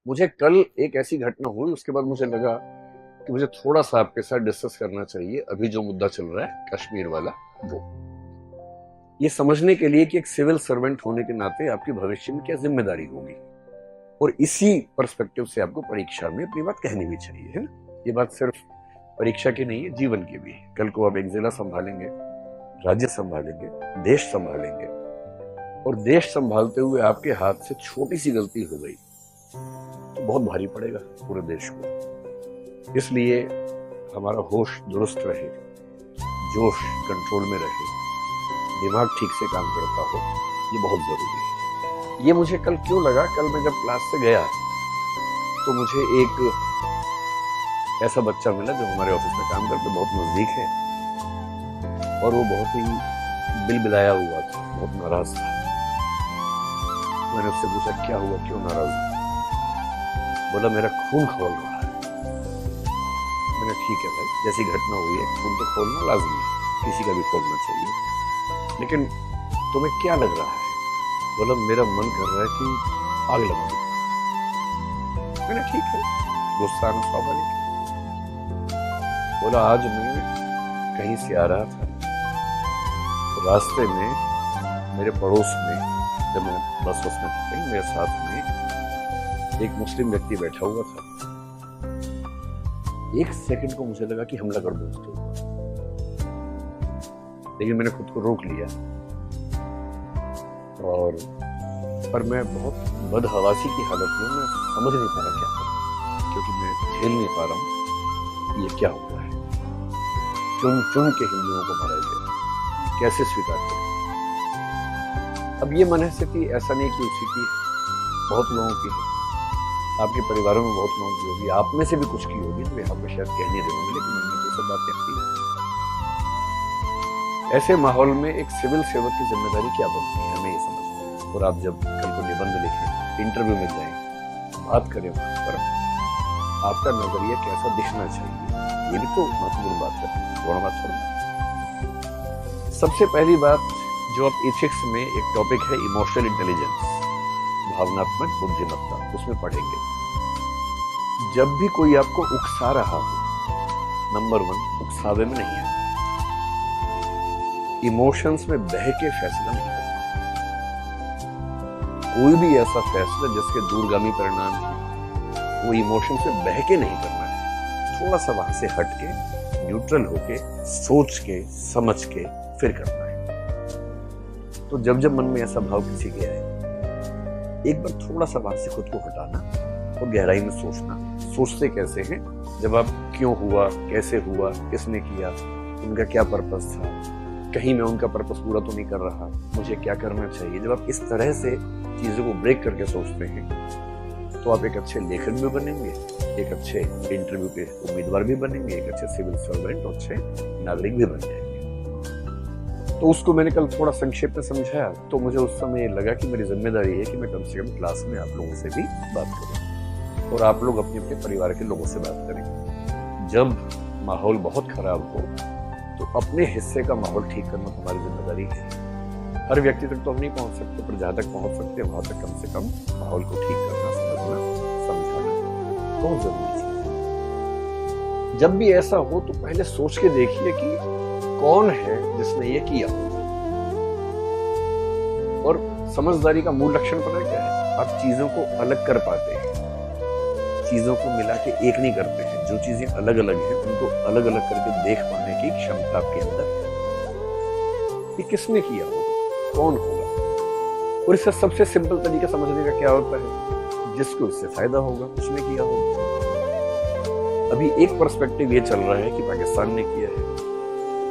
मुझे कल एक ऐसी घटना हुई, उसके बाद मुझे लगा कि मुझे थोड़ा सा आपके साथ डिस्कस करना चाहिए अभी जो मुद्दा चल रहा है कश्मीर वाला। वो ये समझने के लिए कि एक सिविल सर्वेंट होने के नाते आपकी भविष्य में क्या जिम्मेदारी होगी, और इसी पर्सपेक्टिव से आपको परीक्षा में अपनी बात कहनी भी चाहिए, है ना। ये बात सिर्फ परीक्षा की नहीं है, जीवन की भी है। कल को आप एक जिला संभालेंगे, राज्य संभालेंगे, देश संभालेंगे, और देश संभालते हुए आपके हाथ से छोटी सी गलती हो गई तो बहुत भारी पड़ेगा पूरे देश को। इसलिए हमारा होश दुरुस्त रहे, जोश कंट्रोल में रहे, दिमाग ठीक से काम करता हो, ये बहुत जरूरी है। ये मुझे कल क्यों लगा, कल मैं जब क्लास से गया तो मुझे एक ऐसा बच्चा मिला जो हमारे ऑफिस में काम करते बहुत नजदीक है, और वो बहुत ही बिलबिलाया हुआ था, बहुत नाराज था। मैंने उससे पूछा क्या हुआ, क्यों नाराज है? बोला मेरा खून खौल रहा है। मैंने ठीक है भाई, जैसी घटना हुई है खून तो खोलना लाजमी है, किसी का भी खोलना चाहिए, लेकिन तुम्हें क्या लग रहा है? बोला मेरा मन कर रहा है कि आग लगा दूं। मैंने ठीक है, गुस्सा आना स्वाभाविक है। बोला आज मैं कहीं से आ रहा था, तो रास्ते में मेरे पड़ोस में, जब मैं बस में था, मेरे साथ में एक मुस्लिम व्यक्ति बैठा हुआ था। एक सेकंड को मुझे लगा कि हमला कर दूं उसके ऊपर, लेकिन मैंने खुद को रोक लिया। और पर मैं बहुत बदहवासी की हालत में, मैं समझ नहीं पा रहा क्या करूं, क्योंकि मैं झेल नहीं पा रहा हूं ये क्या हुआ है। चुन चुन के हिंदुओं को मारा गया, कैसे स्वीकार करें? अब ये मनहसती ऐसा नहीं कि उसी की, बहुत लोगों की है, आपके परिवारों में बहुत लोगों की होगी, आप में से भी कुछ की होगी, तो यहाँ पे शायद कह नहीं रहे होंगे, लेकिन मन में तो सब बातें आती है। ऐसे माहौल में एक सिविल सेवक की जिम्मेदारी क्या बनती है, हमें ये समझना है। और आप जब कल को निबंध लिखें, इंटरव्यू में जाएं, बात करें वहां पर, आपका नजरिया कैसा दिखना चाहिए, ये भी तो महत्वपूर्ण बात है, थोड़ा बात थोड़ा। सबसे पहली बात जो आप एथिक्स में एक टॉपिक है इमोशनल इंटेलिजेंस, भावनात्मक बुद्धिमत्ता, उसमें पढ़ेंगे। जब भी कोई आपको उकसा रहा हो, नंबर 1, उकसावे में नहीं है, इमोशंस में बह के फैसला नहीं करना। कोई भी ऐसा फैसला जिसके दूरगामी परिणाम हो, वो इमोशन से बह के नहीं करना है। थोड़ा सा वहां से हट के, न्यूट्रल होके, सोच के, समझ के फिर करना है। तो जब जब मन में ऐसा भाव किसी के आए, एक बार थोड़ा सा वहां से खुद को हटाना और गहराई में सोचना। सोचते कैसे हैं? जब आप क्यों हुआ, कैसे हुआ, किसने किया, उनका क्या पर्पस था, कहीं मैं उनका पर्पस पूरा तो नहीं कर रहा, मुझे क्या करना चाहिए। जब आप इस तरह से चीजों को ब्रेक करके सोचते हैं तो आप एक अच्छे लेखक भी बनेंगे, एक अच्छे इंटरव्यू के उम्मीदवार भी बनेंगे, एक अच्छे सिविल सर्वेंट और अच्छे नागरिक भी बन जाएंगे। तो उसको मैंने कल थोड़ा संक्षेप में समझाया, तो मुझे उस समय लगा कि मेरी जिम्मेदारी है कि मैं कम से कम क्लास में आप लोगों से भी बात करूं, और आप लोग अपने अपने परिवार के लोगों से बात करें। जब माहौल बहुत खराब हो तो अपने हिस्से का माहौल ठीक करना तुम्हारी जिम्मेदारी है। हर व्यक्ति तक तो हम नहीं पहुंच सकते, पर जहां तक पहुंच सकते हैं वहां तक कम से कम माहौल को ठीक करना, समझना, समझाना बहुत जरूरी है। जब भी ऐसा हो तो पहले सोच के देखिए कि कौन है जिसने ये किया। और समझदारी का मूल लक्षण पता है क्या है? आप चीजों को अलग कर पाते हैं, चीजों को मिला के एक नहीं करते हैं। जो चीजें अलग अलग हैं उनको अलग अलग करके देख पाने की क्षमता आपके अंदर है। ये किसने किया होगा, कौन होगा? और इसका सबसे सिंपल तरीका समझने का क्या होता है? जिसको इससे फायदा होगा उसने किया होगा। अभी एक पर्सपेक्टिव ये चल रहा है कि पाकिस्तान ने किया है,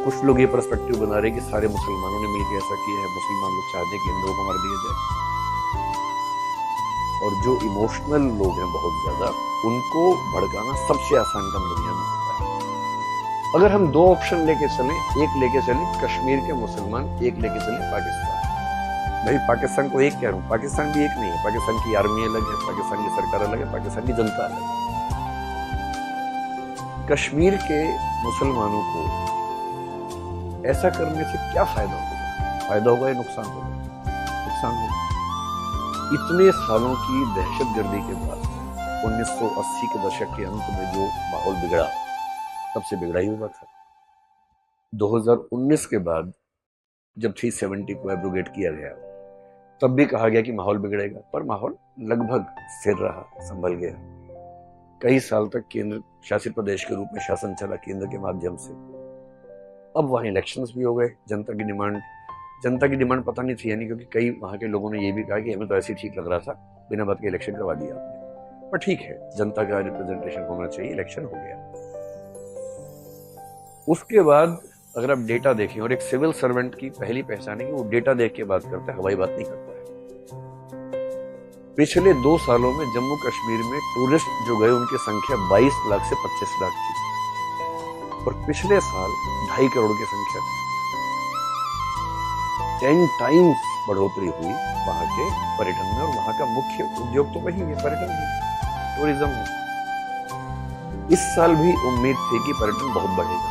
कुछ लोग ये पर्सपेक्टिव बना रहे हैं कि सारे मुसलमानों ने मिलकर ऐसा किया है, मुसलमान लोग चाहते हैं कि हिंदुओं को मार दिया जाए। और जो इमोशनल लोग हैं बहुत ज्यादा, उनको भड़काना सबसे आसान काम दुनिया में होता है। अगर हम 2 ऑप्शन लेके चलें, एक लेके चलें कश्मीर के मुसलमान, एक लेके चलें पाकिस्तान। भाई पाकिस्तान को एक कह रहा हूं, पाकिस्तान भी एक नहीं है। पाकिस्तान की आर्मी अलग है, पाकिस्तान की सरकार अलग है, पाकिस्तान की जनता अलग है। कश्मीर के मुसलमानों को ऐसा करने से क्या फायदा होगा? फायदा होगा या नुकसान होगा? नुकसान होगा। इतने सालों की दहशतगर्दी के बाद 1980 के दशक के अंत में जो माहौल बिगड़ा, तब से बिगड़ा ही हुआ था। 2019 के बाद जब 370 को एब्रोगेट किया गया, तब भी कहा गया कि माहौल बिगड़ेगा, पर माहौल लगभग स्थिर रहा, संभल गया। कई साल तक केंद्र शासित प्रदेश के रूप में शासन चला केंद्र के माध्यम से। अब वहाँ इलेक्शंस भी हो गए। जनता की डिमांड पता नहीं थी, यानी क्योंकि कई वहाँ के लोगों ने ये भी कहा कि हमें तो ऐसे ही ठीक लग रहा था, बिना बात के इलेक्शन करवा दिया आपने। पर ठीक है, जनता का रिप्रेजेंटेशन होना चाहिए, इलेक्शन हो गया। उसके बाद अगर आप डेटा देखें, और एक सिविल सर्वेंट की पहली पहचान है कि वो डेटा देख के बात करता है, हवाई बात नहीं करता है। पिछले 2 सालों में जम्मू कश्मीर में टूरिस्ट जो गए उनकी संख्या 22 लाख से 25 लाख थी, और पिछले साल 2.5 करोड़ की संख्या 10 टाइम्स बढ़ोतरी हुई वहां के पर्यटन में। और वहां का मुख्य उद्योग तो वही है, पर्यटन ही, टूरिज्म है। इस साल भी उम्मीद थी कि पर्यटन बहुत बढ़ेगा।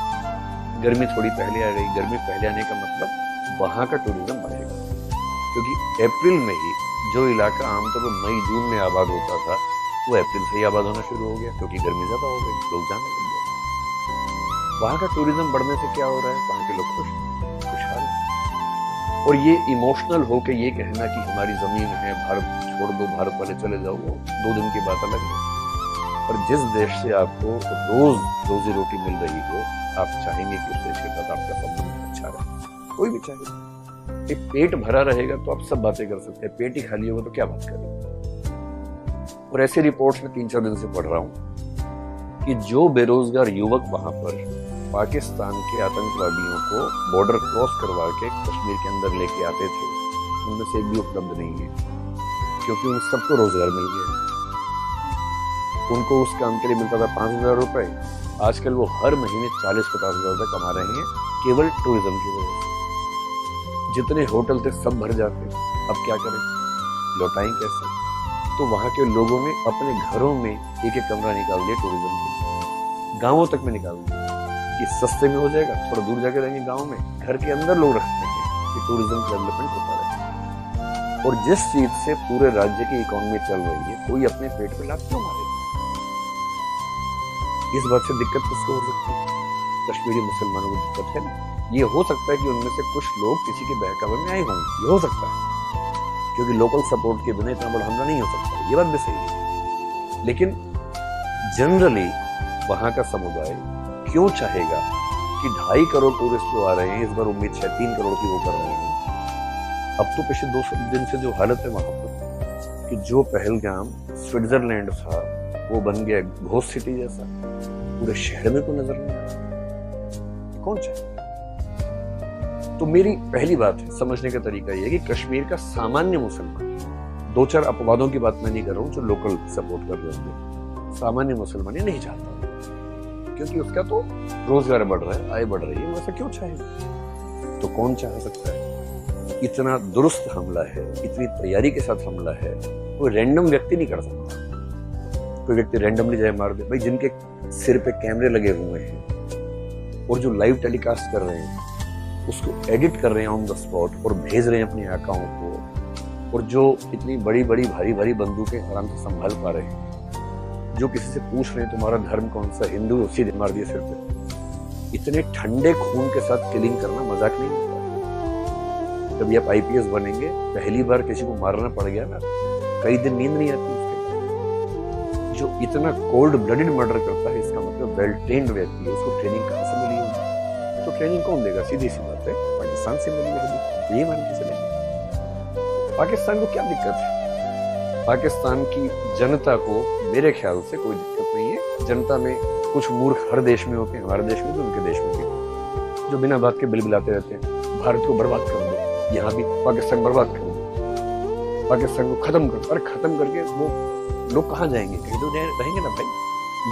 गर्मी थोड़ी पहले आ गई। गर्मी पहले आने का मतलब वहां का टूरिज्म बढ़ेगा, क्योंकि अप्रैल में ही जो इलाका आमतौर पर मई जून में आबाद होता था, वो अप्रैल से ही आबाद होना शुरू हो गया, क्योंकि गर्मी ज्यादा हो गई, लोग जाने लग गए। वहां का टूरिज्म बढ़ने से क्या हो रहा है, वहां के लोग खुशहाल हैं। और ये इमोशनल हो के ये कहना कि हमारी जमीन है, भारत छोड़ दो, भारत वाले चले जाओ, वो 2 दिन की बात अलग है। पर जिस देश से आपको रोज रोजी रोटी मिल रही हो, आप चाहेंगे कि उस देश के साथ आपका संबंध अच्छा रहे। कोई भी चाहेगा। पेट भरा रहेगा तो आप सब बातें कर सकते हैं, पेट ही खाली होगा तो क्या बात करेंगे। और ऐसे रिपोर्ट्स में 3-4 दिन से पढ़ रहा हूं कि जो बेरोजगार युवक वहां पर पाकिस्तान के आतंकवादियों को बॉर्डर क्रॉस करवा के कश्मीर के अंदर लेके आते थे, उनमें से एक भी उपलब्ध नहीं है, क्योंकि उन सबको रोजगार मिल गया। उनको उस काम के लिए मिलता था 5,000 रुपए, आजकल वो हर महीने 40-50 हजार रुपए कमा रहे हैं, केवल टूरिज्म की वजह से। जितने होटल थे सब भर जाते, अब क्या करें, लौटाएं कैसे? तो वहां के लोगों ने अपने घरों में एक कमरा निकाल दिया टूरिज्म के, गांवों तक में निकाल दिया कि सस्ते में हो जाएगा। थोड़ा दूर जाके रहेंगे गांव में, घर के अंदर लोग रखते हैं कि टूरिज्म डेवलपमेंट होता रहे। और जिस चीज से पूरे राज्य की इकोनॉमी चल रही है, कोई अपने पेट पे लात क्यों मारेगा? इस बात से दिक्कत किसको हो सकती है? कश्मीरी मुसलमानों को दिक्कत है। ये हो सकता है कि उनमें से कुछ लोग किसी के बहकावे में आए होंगे, ये हो सकता है, क्योंकि लोकल सपोर्ट के बिना इतना बड़ा हमला नहीं हो सकता, ये बात भी सही है। लेकिन जनरली वहां का समुदाय क्यों चाहेगा कि 2.5 करोड़ टूरिस्ट जो आ रहे हैं, इस बार उम्मीद 3 करोड़ की वो कर रहे हैं। अब तो पिछले 2 दिन से जो हालत है वहां पर, कि जो पहलगाम स्विट्जरलैंड था वो बन गया घोस्ट सिटी जैसा, पूरे शहर में को नजर नहीं आता। कौन चाहे? तो मेरी पहली बात है, समझने का तरीका यह है कि कश्मीर का सामान्य मुसलमान, 2-4 अपवादों की बात मैं नहीं कर रहा हूं जो लोकल सपोर्ट कर रहे होंगे, सामान्य मुसलमान ये नहीं चाहता, क्योंकि उसका तो रोजगार बढ़ रहा है, आय बढ़ रही है, वैसा क्यों चाहेगा? तो कौन चाह सकता है? इतना दुरुस्त हमला है, इतनी तैयारी के साथ हमला है, कोई रैंडम व्यक्ति नहीं कर सकता। कोई व्यक्ति रैंडमली जाए मार दे। भाई, जिनके सिर पे कैमरे लगे हुए हैं और जो लाइव टेलीकास्ट कर रहे हैं, उसको एडिट कर रहे हैं ऑन द स्पॉट और भेज रहे हैं अपने आकाओं को, और जो इतनी बड़ी बड़ी भारी भारी बंदूकें आराम से संभाल पा रहे हैं, जो किसी से पूछ रहे हैं तुम्हारा धर्म कौन सा, हिंदू, सीधे मार दिए सिर पे। इतने ठंडे खून के साथ किलिंग करना मजाक नहीं होता है। कभी आप IPS बनेंगे, पहली बार किसी को मारना पड़ गया ना, कई दिन नींद नहीं आती उसके। जो इतना कोल्ड ब्लडेड मर्डर करता है, इसका मतलब वेल ट्रेन्ड व्यक्ति है, उसको ट्रेनिंग कहां से मिली होगी? तो ट्रेनिंग कौन देगा? सीधी सी बात है, पाकिस्तान से मिली होगी। ये मान के चलेंगे। पाकिस्तान को क्या दिक्कत है? पाकिस्तान की जनता को मेरे ख्याल से कोई दिक्कत नहीं है। जनता में कुछ मूर्ख हर देश में होते हैं, हमारे देश में भी, उनके देश में भी, जो बिना बात के बिलबिलाते रहते हैं, भारत को बर्बाद कर दो, यहाँ भी पाकिस्तान बर्बाद कर दो, पाकिस्तान को खत्म कर। अरे खत्म करके वो लोग कहाँ जाएंगे? कहीं तो रहेंगे ना भाई।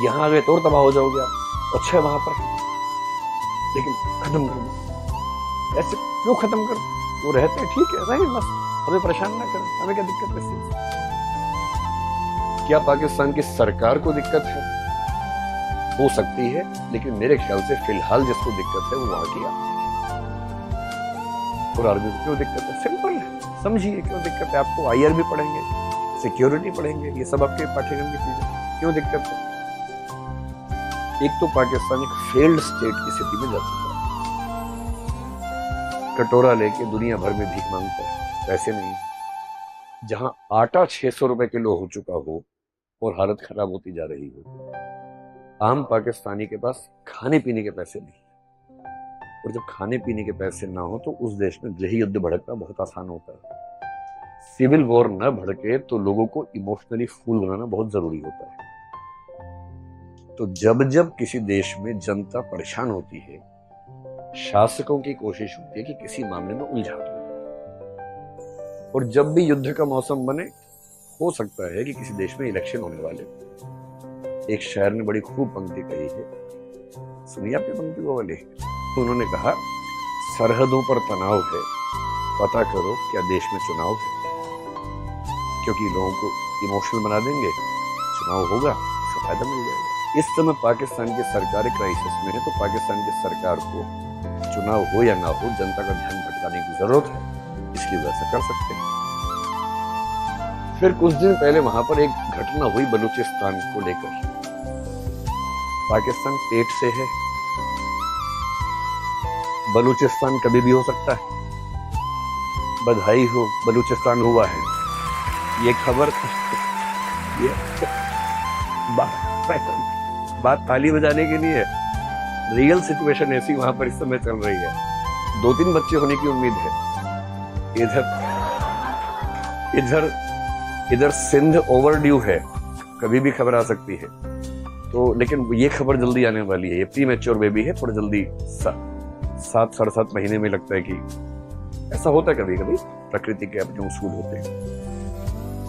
यहाँ आ गए तो और तबाह हो जाओगे आप। अच्छा है वहां पर, लेकिन खत्म कर दो। ऐसे क्यों खत्म कर? वो रहते हैं, ठीक है, रहेंगे बस, हमें परेशान ना करें, हमें क्या दिक्कत है? क्या पाकिस्तान की सरकार को दिक्कत है? हो सकती है, लेकिन मेरे ख्याल से फिलहाल जिसको दिक्कत है वो वहां की आर्मी। और आर्मी को क्यों दिक्कत है? सिंपल है, समझिए क्यों दिक्कत है। आपको IR भी पढ़ेंगे, सिक्योरिटी पढ़ेंगे, ये सब आपके पाठ्यक्रम की चीजें। क्यों दिक्कत है? एक तो पाकिस्तान एक फेल्ड स्टेट की स्थिति में जा चुका है, कटोरा लेके दुनिया भर में भीख मांगता है, पैसे नहीं। जहां आटा 600 रुपए किलो हो चुका हो और हालत खराब होती जा रही हो, आम पाकिस्तानी के पास खाने पीने के पैसे नहीं। और जब खाने पीने के पैसे ना हो तो उस देश में गृह युद्ध भड़कना बहुत आसान होता है। सिविल वॉर न भड़के तो लोगों को इमोशनली फूल बनाना बहुत जरूरी होता है। तो जब जब किसी देश में जनता परेशान होती है, शासकों की कोशिश होती है कि किसी मामले में उलझा दो। और जब भी युद्ध का मौसम बने, हो सकता है कि किसी देश में इलेक्शन होने वाले। एक शायर ने बड़ी खूब पंक्ति कही है, सुनिए आपकी पंक्ति वो वाली। तो उन्होंने कहा, सरहदों पर तनाव है, पता करो क्या देश में चुनाव है। क्योंकि लोगों को इमोशनल बना देंगे, चुनाव होगा, उसका फायदा मिल जाएगा। इस समय पाकिस्तान की सरकार क्राइसिस में है, तो पाकिस्तान की सरकार को चुनाव हो या ना हो, जनता का ध्यान भटकाने की जरूरत है, इसलिए वैसा कर सकते हैं। फिर कुछ दिन पहले वहां पर एक घटना हुई बलूचिस्तान को लेकर। पाकिस्तान पेट से है, बलूचिस्तान कभी भी हो सकता है। बधाई हो, बलूचिस्तान हुआ है। ये खबर ये बात ताली बजाने के लिए है। रियल सिचुएशन ऐसी वहां पर इस समय चल रही है। 2-3 बच्चे होने की उम्मीद है। इधर सिंध ओवरड्यू है, कभी भी खबर आ सकती है। तो लेकिन ये खबर जल्दी आने वाली है। ये प्रीमेच्योर बेबी है, थोड़ा जल्दी 7 साढ़े 7 महीने में लगता है कि ऐसा होता है कभी कभी, प्रकृति के अपने उसूल होते हैं।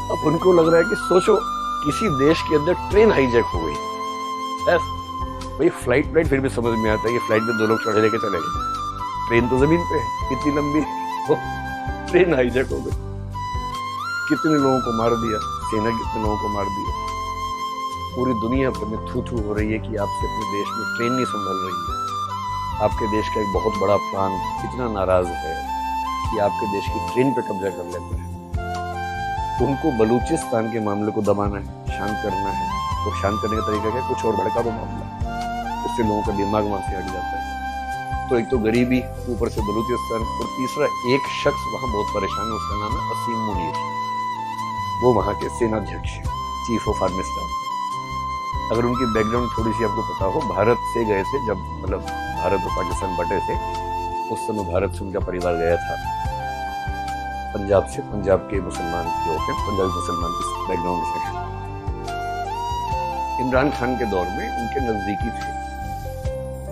अब उनको लग रहा है कि सोचो किसी देश के अंदर ट्रेन हाईजैक हो गई। भाई फ्लाइट फिर भी समझ में आता है, ये फ्लाइट में 2 लोग चढ़े लेके चले गए, ट्रेन तो जमीन पे है, इतनी लंबी वो ट्रेन हाईजैक हो गई। कितने लोगों को मार दिया, सेना कितने लोगों को मार दिया। पूरी दुनिया भर में थू थू हो रही है कि आपसे अपने देश में ट्रेन नहीं संभल रही है। आपके देश का एक बहुत बड़ा प्लान इतना नाराज है कि आपके देश की ट्रेन पे कब्जा कर लेता है। उनको बलूचिस्तान के मामले को दबाना है, शांत करना है। तो शांत करने का तरीका क्या? कुछ और भड़का दो मामला, उससे लोगों का दिमाग वहां से हट जाता है। तो एक तो गरीबी, ऊपर से बलूचिस्तान, और तीसरा एक शख्स वहां बहुत परेशान है, उसका नाम है असीम मुनीर। वो वहां के सेनाध्यक्ष, चीफ ऑफ आर्मी स्टाफ। अगर उनकी बैकग्राउंड थोड़ी सी आपको पता हो, भारत से गए थे जब भारत और पाकिस्तान बटे थे, उस समय भारत से उनका परिवार गया था पंजाब से। पंजाब के मुसलमान जो होते हैं, पंजाबी मुसलमान इस बैकग्राउंड से हैं। इमरान खान के दौर में उनके नजदीकी थे,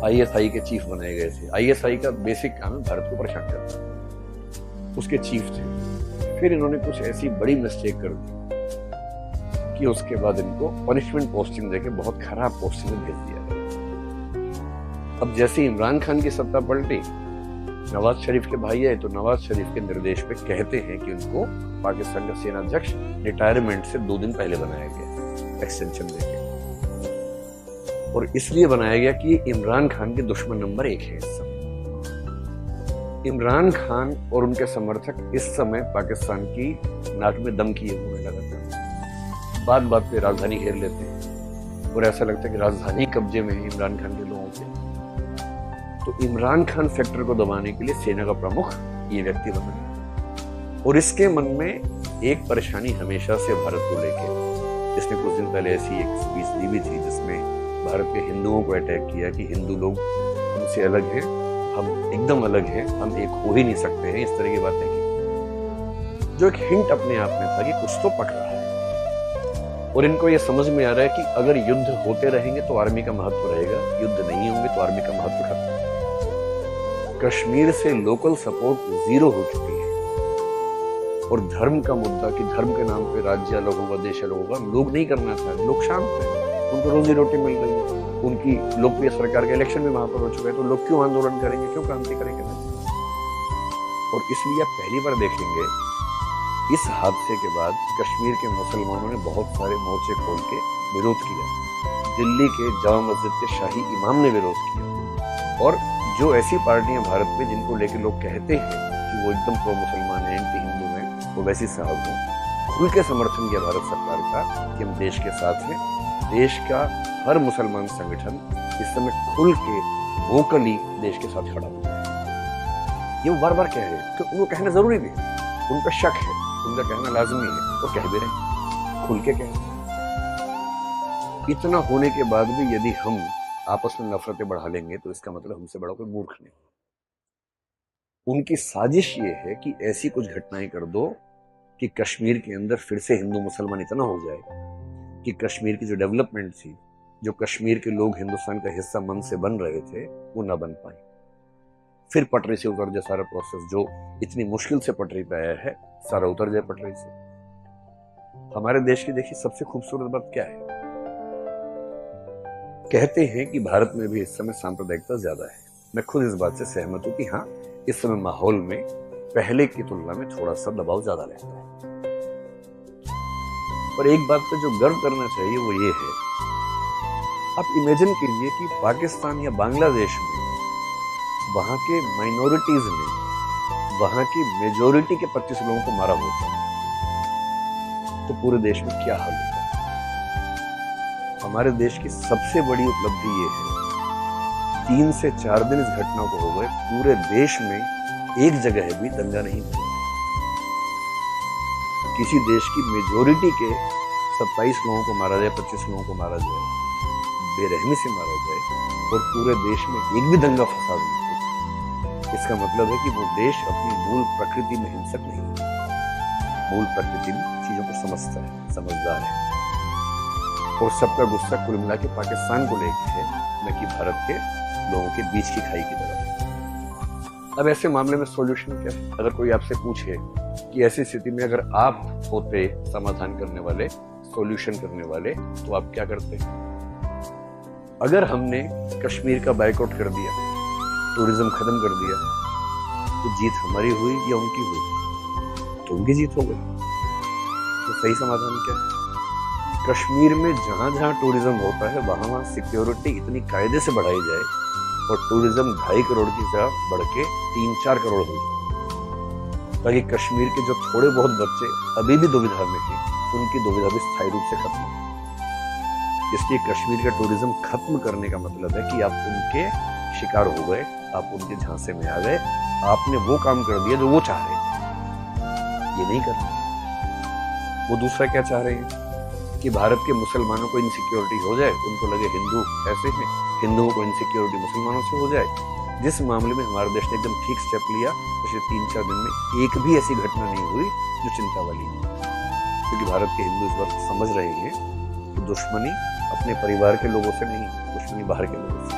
ISI के चीफ बनाए गए थे। ISI का बेसिक काम है भारत को परेशान करना, उसके चीफ थे। फिर इन्होंने कुछ ऐसी बड़ी मिस्टेक कर दी कि उसके बाद इनको पनिशमेंट पोस्टिंग देके बहुत खराब पोस्टिंग में भेज दिया। अब जैसे इमरान खान की सत्ता पलटी, नवाज शरीफ के भाई है, तो नवाज शरीफ के निर्देश पे कहते हैं कि उनको पाकिस्तान का सेनाध्यक्ष रिटायरमेंट से 2 दिन पहले बनाया गया, एक्सटेंशन देके। और इसलिए बनाया गया कि इमरान खान के दुश्मन नंबर 1 है इस समय। इमरान खान और उनके समर्थक इस समय पाकिस्तान की नाक में दम किए हुए लगातार, बात बात पे राजधानी घेर लेते हैं और ऐसा लगता है कि राजधानी कब्जे में है इमरान खान के लोगों के। तो इमरान खान फैक्टर को दबाने के लिए सेना का प्रमुख ये व्यक्ति बना। और इसके मन में एक परेशानी हमेशा से भारत को लेके, इसने कुछ दिन पहले ऐसी एक स्पीच दी भी थी जिसमें भारत के हिंदुओं को अटैक किया कि हिंदू लोग हमसे अलग हैं, हम एकदम अलग हैं, हम एक हो ही नहीं सकते हैं, इस तरह की बातें की। जो एक हिंट अपने आप में था कि कुछ तो पक रहा है। और इनको ये समझ में आ रहा है कि अगर युद्ध होते रहेंगे तो आर्मी का महत्व रहेगा, युद्ध नहीं होंगे तो आर्मी का महत्व खत्म। कश्मीर से लोकल सपोर्ट 0 हो चुकी है। और धर्म का मुद्दा कि धर्म के नाम पे राज्य अलग होगा, देश अलग होगा, लोग नहीं करना चाहते, लोग शांत हैं, उनको रोजी रोटी मिल रही है, उनकी लोकप्रिय सरकार के इलेक्शन भी वहां पर हो चुके हैं, तो लोग क्यों आंदोलन करेंगे, क्यों क्रांति करेंगे? और इसलिए आप पहली बार देखेंगे इस हादसे के बाद कश्मीर के मुसलमानों ने बहुत सारे मोर्चे खोल के विरोध किया। दिल्ली के जामा मस्जिद के शाही इमाम ने विरोध किया। और जो ऐसी पार्टियां भारत में जिनको लेकर लोग कहते हैं कि वो एकदम प्रो मुसलमान हैं, एंटी हिंदू हैं, वो वैसी साहब हों, खुल के समर्थन किया भारत सरकार का कि हम देश के साथ हैं, देश का हर मुसलमान संगठन इस समय खुल के वोकली देश के साथ खड़ा हुआ है। ये वो बार बार कह रहे हैं कि उनको कहना जरूरी भी है, उन पर शक है, उनका कहना लाजमी है, और कह भी रहे, खुल के कह रहे। इतना होने के बाद भी यदि हम आपस में नफरतें बढ़ा लेंगे तो इसका मतलब हमसे बड़ा कोई मूर्ख नहीं। उनकी साजिश ये है कि ऐसी कुछ घटनाएं कर दो कि कश्मीर के अंदर फिर से हिंदू मुसलमान इतना हो जाए कि कश्मीर की जो डेवलपमेंट थी, जो कश्मीर के लोग हिंदुस्तान का हिस्सा मन से बन रहे थे, वो ना बन पाए। फिर पटरी से उतर जाए सारा प्रोसेस, जो इतनी मुश्किल से पटरी पे आया है, सारा उतर जाए पटरी से। हमारे देश की देखिए सबसे खूबसूरत बात क्या है, कहते हैं कि भारत में भी इस समय सांप्रदायिकता ज्यादा है। मैं खुद इस बात से सहमत हूं कि हाँ, इस समय माहौल में पहले की तुलना में थोड़ा सा दबाव ज्यादा रहता है। पर एक बात पे जो गर्व करना चाहिए वो ये है, आप इमेजिन कीजिए कि पाकिस्तान या बांग्लादेश में वहां के माइनॉरिटीज ने वहां की मेजोरिटी के 25 लोगों को मारा होता तो पूरे देश में क्या हाल होता। हमारे देश की सबसे बड़ी उपलब्धि ये है, 3 से 4 दिन इस घटना को हो गए, पूरे देश में एक जगह भी दंगा नहीं हुआ। किसी देश की मेजोरिटी के 27 लोगों को मारा जाए, 25 लोगों को मारा जाए, बेरहमी से मारा जाए, और पूरे देश में एक भी दंगा फसाद नहीं हो, इसका मतलब है कि वो देश अपनी मूल प्रकृति में हिंसक नहीं है, मूल प्रकृति में चीजों को समझता है, समझदार है, और सबका गुस्सा कुल मिला के पाकिस्तान को लेकर है, न कि भारत के लोगों के बीच की खाई की तरफ। अब ऐसे मामले में सॉल्यूशन क्या है? अगर कोई आपसे पूछे कि ऐसी स्थिति में अगर आप होते समाधान करने वाले, सॉल्यूशन करने वाले, तो आप क्या करते? अगर हमने कश्मीर का बायकॉट कर दिया, टूरिज्म खत्म कर दिया, तो जीत हमारी हुई या उनकी हुई? तो उनकी जीत हो गई। तो सही समाधान क्या है? कश्मीर में जहां जहां टूरिज्म होता है वहां वहां सिक्योरिटी इतनी कायदे से बढ़ाई जाए और टूरिज्म 2.5 करोड़ की जगह बढ़ के 3-4 करोड़ हो जाए, ताकि कश्मीर के जो थोड़े बहुत बच्चे अभी भी दुविधा में हैं, उनकी दुविधा भी स्थायी रूप से खत्म हो। इसलिए कश्मीर का टूरिज्म खत्म करने का मतलब है कि आप उनके शिकार हो गए, आप उनके झांसे में आ गए, आपने वो काम कर दिया जो वो चाह रहे थे। ये नहीं करना। वो दूसरा क्या चाह रहे हैं कि भारत के मुसलमानों को इनसिक्योरिटी हो जाए, उनको लगे हिंदू ऐसे हैं, हिंदुओं को इनसिक्योरिटी मुसलमानों से हो जाए। जिस मामले में हमारे देश ने एकदम ठीक स्टेप लिया, पिछले 3-4 दिन में एक भी ऐसी घटना नहीं हुई जो चिंता वाली है, क्योंकि भारत के हिंदू इस बात समझ रहे हैं कि दुश्मनी अपने परिवार के लोगों से नहीं, दुश्मनी बाहर के लोगों से।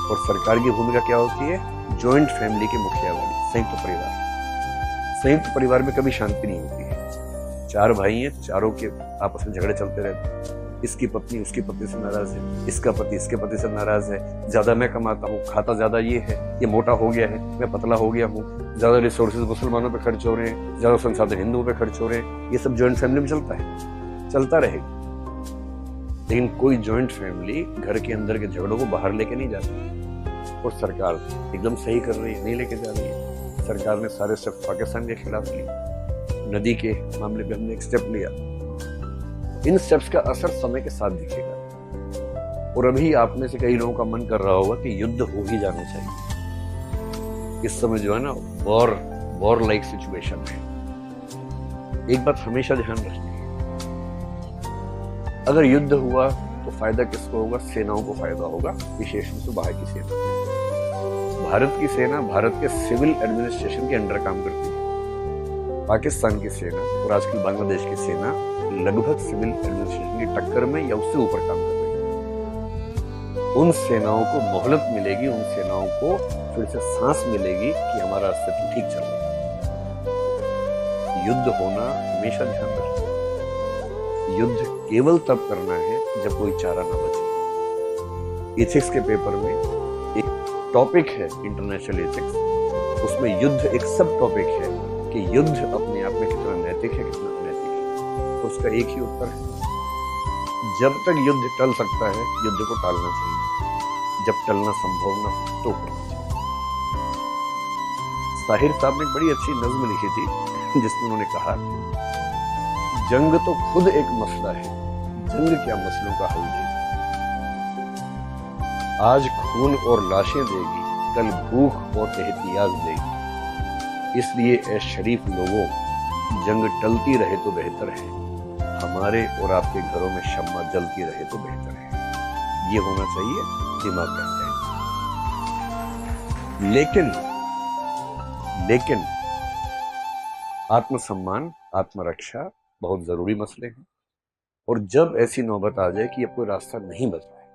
और सरकार की भूमिका क्या होती है? जॉइंट फैमिली के मुखिया वाली, संयुक्त परिवार। संयुक्त परिवार में कभी शांति नहीं होती है। 4 भाई हैं, चारों के आपस में झगड़े चलते रहते हैं। इसकी पत्नी उसकी पत्नी से नाराज है, इसका पति इसके पति से नाराज है, ज्यादा मैं कमाता हूँ, खाता ज्यादा ये है, ये मोटा हो गया है, मैं पतला हो गया हूँ, ज्यादा रिसोर्सेज मुसलमानों पे खर्च हो रहे हैं, ज्यादा संसाधन हिंदुओं पे खर्च हो रहे हैं। ये सब जॉइंट फैमिली में चलता है, चलता रहेगा। लेकिन कोई जॉइंट फैमिली घर के अंदर के झगड़ों को बाहर लेके नहीं जाती, और सरकार एकदम सही कर रही है, नहीं लेके जा रही है। सरकार ने सारे स्टेप पाकिस्तान के खिलाफ लिए। नदी के मामले में हमने एक स्टेप लिया। इन स्टेप्स का असर समय के साथ दिखेगा, और अभी आप में से कई लोगों का मन कर रहा होगा कि युद्ध हो ही जाना चाहिए। इस समय जो है ना, वॉर लाइक सिचुएशन है। एक बात हमेशा ध्यान रखनी है, अगर युद्ध हुआ तो फायदा किसको होगा? सेनाओं को फायदा होगा, विशेष रूप से बाहर की सेना। भारत की सेना भारत के सिविल एडमिनिस्ट्रेशन के अंडर काम करती है। पाकिस्तान की सेना और आजकल बांग्लादेश की सेना लगभग सिविल एडमिनिस्ट्रेशन की टक्कर में या उससे ऊपर काम कर रही है। उन सेनाओं को मोहलत मिलेगी, उन सेनाओं को फिर से सांस मिलेगी कि हमारा अस्तित्व ठीक चल रहा है। युद्ध होना हमेशा ध्यान रखना, युद्ध केवल तब करना है जब कोई चारा ना बचे। एथिक्स के पेपर में एक टॉपिक है इंटरनेशनल एथिक्स, उसमें युद्ध एक सब टॉपिक है कि युद्ध अपने आप में कितना नैतिक है, कितना अनैतिक है। तो उसका एक ही उत्तर है, जब तक युद्ध टल सकता है युद्ध को टालना चाहिए, जब टलना संभव न हो तो करना चाहिए। साहिर साहब ने एक बड़ी अच्छी नज्म लिखी थी जिसमें उन्होंने कहा, जंग तो खुद एक मसला है, जंग क्या मसलों का हल देगी। आज खून और लाशें देगी, कल भूख और एहतियाज देगी। इसलिए ए शरीफ लोगों, जंग टलती रहे तो बेहतर है, हमारे और आपके घरों में शम्मा जलती रहे तो बेहतर है। ये होना चाहिए दिमाग का है। लेकिन आत्मसम्मान, आत्मरक्षा बहुत जरूरी मसले हैं। और जब ऐसी नौबत आ जाए कि अब कोई रास्ता नहीं बचा है,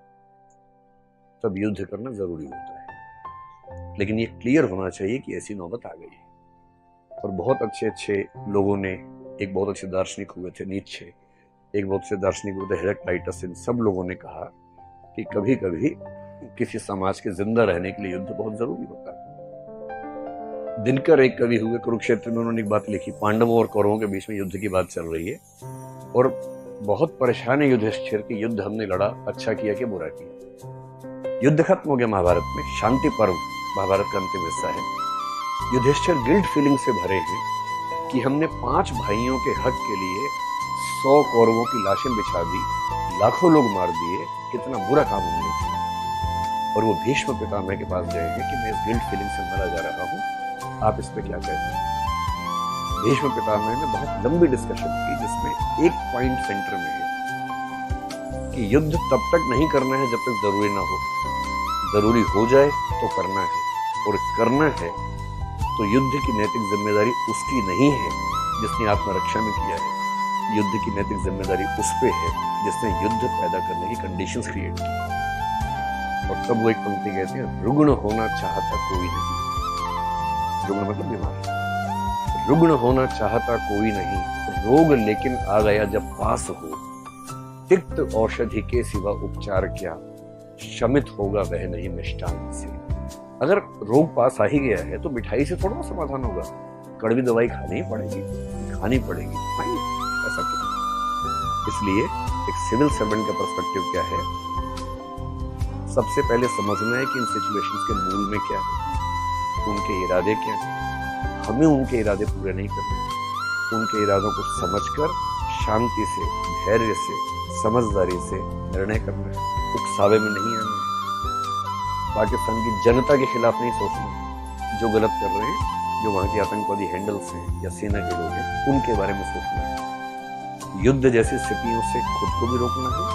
तब युद्ध करना जरूरी होता है। लेकिन ये क्लियर होना चाहिए कि ऐसी नौबत आ गई है। और बहुत अच्छे अच्छे लोगों ने, एक बहुत अच्छे दार्शनिक हुए थे नीत्शे, एक बहुत अच्छे दार्शनिक हुए थे हेराक्लाइटस, इन सब लोगों ने कहा कि कभी कभी किसी समाज के जिंदा रहने के लिए युद्ध बहुत जरूरी होता है। दिनकर एक कवि हुए, कुरुक्षेत्र में उन्होंने एक बात लिखी, पांडवों और कौरवों के बीच में युद्ध की बात चल रही है और बहुत परेशान है युधिष्ठिर कि युद्ध हमने लड़ा, अच्छा किया कि बुरा किया। युद्ध खत्म हो गया महाभारत में, शांति पर्व महाभारत का अंतिम हिस्सा है। युधिष्ठिर गिल्ट फीलिंग से भरे हैं कि हमने 5 भाइयों के हक के लिए 100 कौरवों की लाशें बिछा दी, लाखों लोग मार दिए, कितना बुरा काम हमने किया। और वो भीष्म पितामह के पास गए हैं कि मैं इस गिल्ट फीलिंग से मरा जा रहा हूँ, आप इस पे क्या कहते हैं। भीष्म पितामह ने बहुत लंबी डिस्कशन की, जिसमें एक पॉइंट सेंटर में है कि युद्ध तब तक नहीं करना है जब तक जरूरी ना हो, जरूरी हो जाए तो करना है, और करना है तो युद्ध की नैतिक जिम्मेदारी उसकी नहीं है जिसने आत्मरक्षा में किया है। युद्ध की नैतिक जिम्मेदारी उस पे है जिसने युद्ध पैदा करने की कंडीशंस क्रिएट की। और तब वो एक पंक्ति कहते हैं, रुग्ण होना चाहता कोई नहीं, रुग्ण मतलब बीमार, रुग्ण होना चाहता कोई नहीं, रोग लेकिन आ गया जब पास हो, तिक्त औषधि के सिवा उपचार क्या, शमित होगा वह नहीं मिष्टान से। अगर रोग पास आ ही गया है तो मिठाई से थोड़ा समाधान होगा, कड़वी दवाई खानी पड़ेगी। नहीं, ऐसा क्यों? इसलिए एक सिविल सर्वेंट का पर्सपेक्टिव क्या है, सबसे पहले समझना है कि इन सिचुएशंस के मूल में क्या है, उनके इरादे क्या हैं। हमें उनके इरादे पूरे नहीं करने, उनके इरादों को समझकर शांति से, धैर्य से, समझदारी से निर्णय करना है, उकसावे में नहीं आना है। पाकिस्तान की जनता के खिलाफ नहीं सोचना, जो गलत कर रहे हैं, जो वहां के आतंकवादी हैंडल्स हैं या सेना के लोग हैं, उनके बारे में सोचना है। युद्ध जैसी स्थितियों से खुद को भी रोकना है,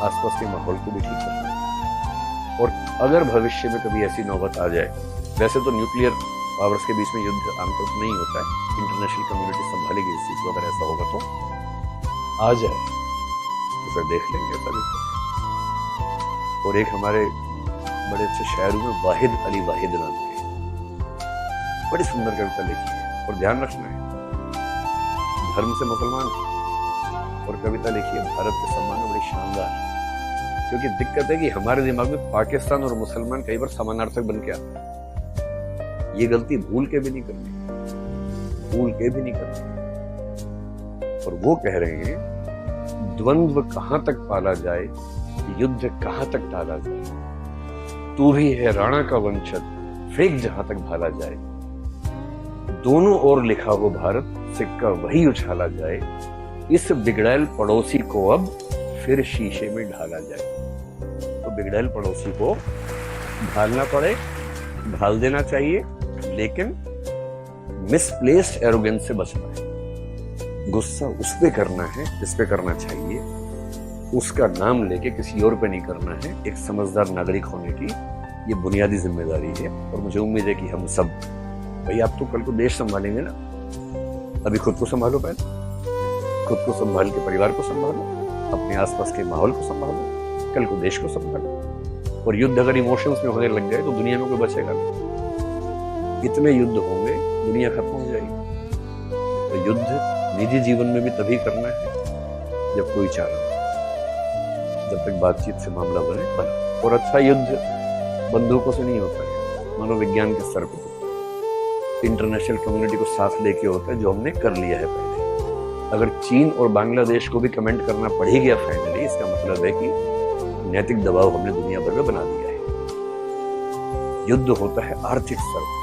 आसपास के माहौल को भी ठीक करना है। और अगर भविष्य में कभी ऐसी नौबत आ जाए, वैसे तो न्यूक्लियर पावर्स के बीच में युद्ध आमतौर पर नहीं होता है, इंटरनेशनल कम्युनिटी संभालेगी इस चीज को, अगर ऐसा होगा तो आ जाए तो फिर देख लेंगे तभी। और एक हमारे बड़े अच्छे शायरों में वाहिद अली वाहिद नाम के, बड़ी सुंदर कविता लिखी है। और ध्यान रखना है, धर्म से मुसलमान, और कविता लिखी है भारत के सम्मान में, बड़ी शानदार। क्योंकि दिक्कत है कि हमारे दिमाग में पाकिस्तान और मुसलमान कई बार समानार्थक बन के आता है। ये गलती भूल के भी नहीं करनी। और वो कह रहे हैं, द्वंद्व कहां तक पाला जाए, युद्ध कहां तक टाला जाए, तू भी है राणा का वंशज, फेंक जहां तक भाला जाए, दोनों ओर लिखा हो भारत, सिक्का वही उछाला जाए, इस बिगड़ैल पड़ोसी को अब फिर शीशे में ढाला जाए। तो बिगड़ैल पड़ोसी को ढालना पड़े, ढाल देना चाहिए, लेकिन मिसप्लेस्ड एरोगेंस से बचना है। गुस्सा उस पे करना है जिस पे करना चाहिए, उसका नाम लेके किसी और पे नहीं करना है। एक समझदार नागरिक होने की ये बुनियादी जिम्मेदारी है। और मुझे उम्मीद है कि हम सब, भाई आप तो कल को देश संभालेंगे ना, अभी खुद को संभालो, पहले खुद को संभाल के परिवार को संभालो, अपने आसपास के माहौल को संभालो, कल को देश को संभालो। और युद्ध अगर इमोशंस में होने लग गए तो दुनिया में कोई बचेगा नहीं। इतने युद्ध होंगे, दुनिया खत्म हो जाएगी। तो युद्ध निजी जीवन में भी तभी करना है जब कोई चारा, जब तक बातचीत से मामला बना। और अच्छा युद्ध बंदूकों से नहीं होता है, मनोविज्ञान के स्तर पर इंटरनेशनल कम्युनिटी को साथ लेके होता है, जो हमने कर लिया है पहले। अगर चीन और बांग्लादेश को भी कमेंट करना पड़ ही गया फाइनली, इसका मतलब है कि नैतिक दबाव हमने दुनिया भर में बना दिया है। युद्ध होता है आर्थिक स्तर पर।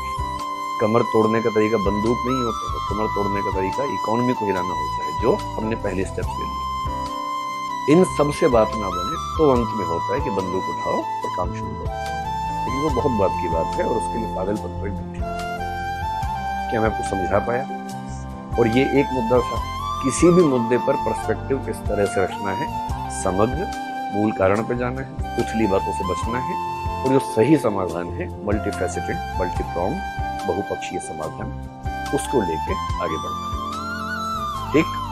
कमर तोड़ने का तरीका बंदूक नहीं होता है, कमर तोड़ने का तरीका इकोनॉमी को हिलाना होता है, जो हमने पहले स्टेप्स ले लिए। इन सब से बात ना बने तो अंत में होता है कि बंदूक उठाओ और काम शुरू करो। लेकिन वो बहुत बात की बात है और उसके लिए पागलपन तो एकदम ठीक है। क्या मैं आपको समझा पाया? और ये एक मुद्दा था। किसी भी मुद्दे पर पर्सपेक्टिव किस तरह से रखना है, समग्र मूल कारण पे जाना है, उछली बातों से बचना है, और जो सही समाधान है मल्टीफेसेटेड, मल्टीप्रॉन्ग, बहुपक्षीय समाधान, उसको लेके आगे बढ़ना है। ठीक।